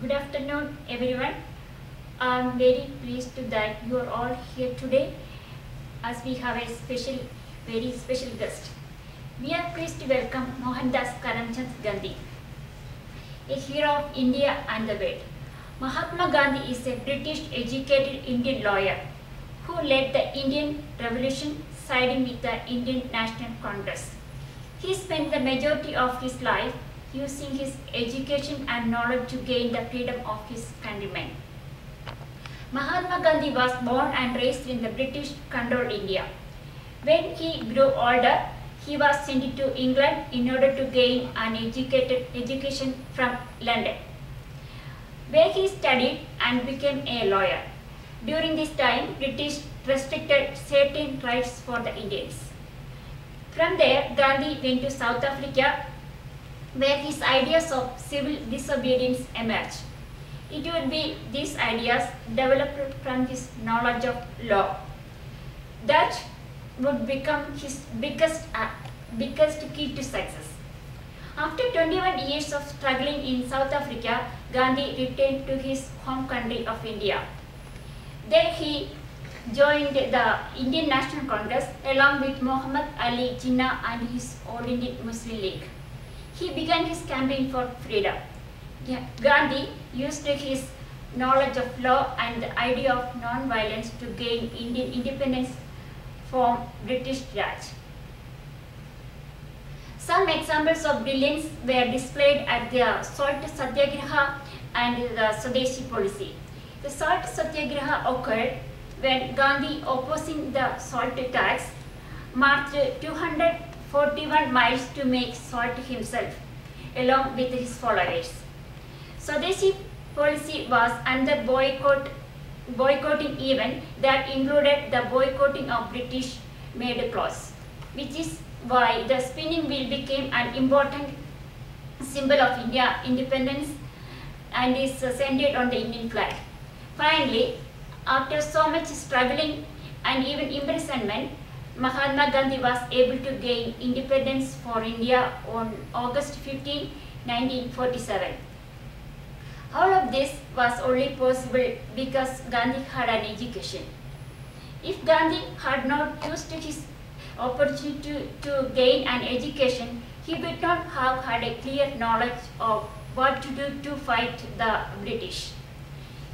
Good afternoon, everyone. I'm very pleased that you are all here today as we have a very special guest. We are pleased to welcome Mohandas Karamchand Gandhi, a hero of India and the world. Mahatma Gandhi is a British educated Indian lawyer who led the Indian Revolution siding with the Indian National Congress. He spent the majority of his life using his education and knowledge to gain the freedom of his countrymen. Mahatma Gandhi was born and raised in the British-controlled India. When he grew older, he was sent to England in order to gain an education from London, where he studied and became a lawyer. During this time, British restricted certain rights for the Indians. From there, Gandhi went to South Africa, where his ideas of civil disobedience emerged. It would be these ideas developed from his knowledge of law that would become his biggest key to success. After 21 years of struggling in South Africa, Gandhi returned to his home country of India. There he joined the Indian National Congress along with Muhammad Ali Jinnah and his All Indian Muslim League. He began his campaign for freedom. Gandhi used his knowledge of law and the idea of non-violence to gain Indian independence from British Raj. Some examples of brilliance were displayed at the Salt Satyagraha and the Swadeshi policy. The Salt Satyagraha occurred when Gandhi, opposing the salt tax, marched 241 miles to make salt himself, along with his followers. Swadeshi policy was another boycotting event that included the boycotting of British-made clothes, which is why the spinning wheel became an important symbol of India independence and is centered on the Indian flag. Finally, after so much struggling and even imprisonment, Mahatma Gandhi was able to gain independence for India on August 15, 1947. All of this was only possible because Gandhi had an education. If Gandhi had not used his opportunity to gain an education, he would not have had a clear knowledge of what to do to fight the British.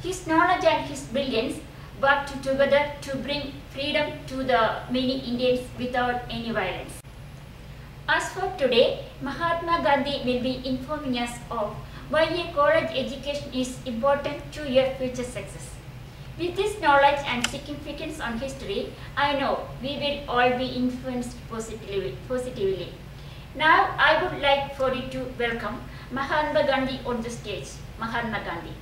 His knowledge and his brilliance worked together to bring freedom to the many Indians without any violence. As for today, Mahatma Gandhi will be informing us of why a college education is important to your future success. With this knowledge and significance on history, I know we will all be influenced positively. Now, I would like for you to welcome Mahatma Gandhi on the stage. Mahatma Gandhi.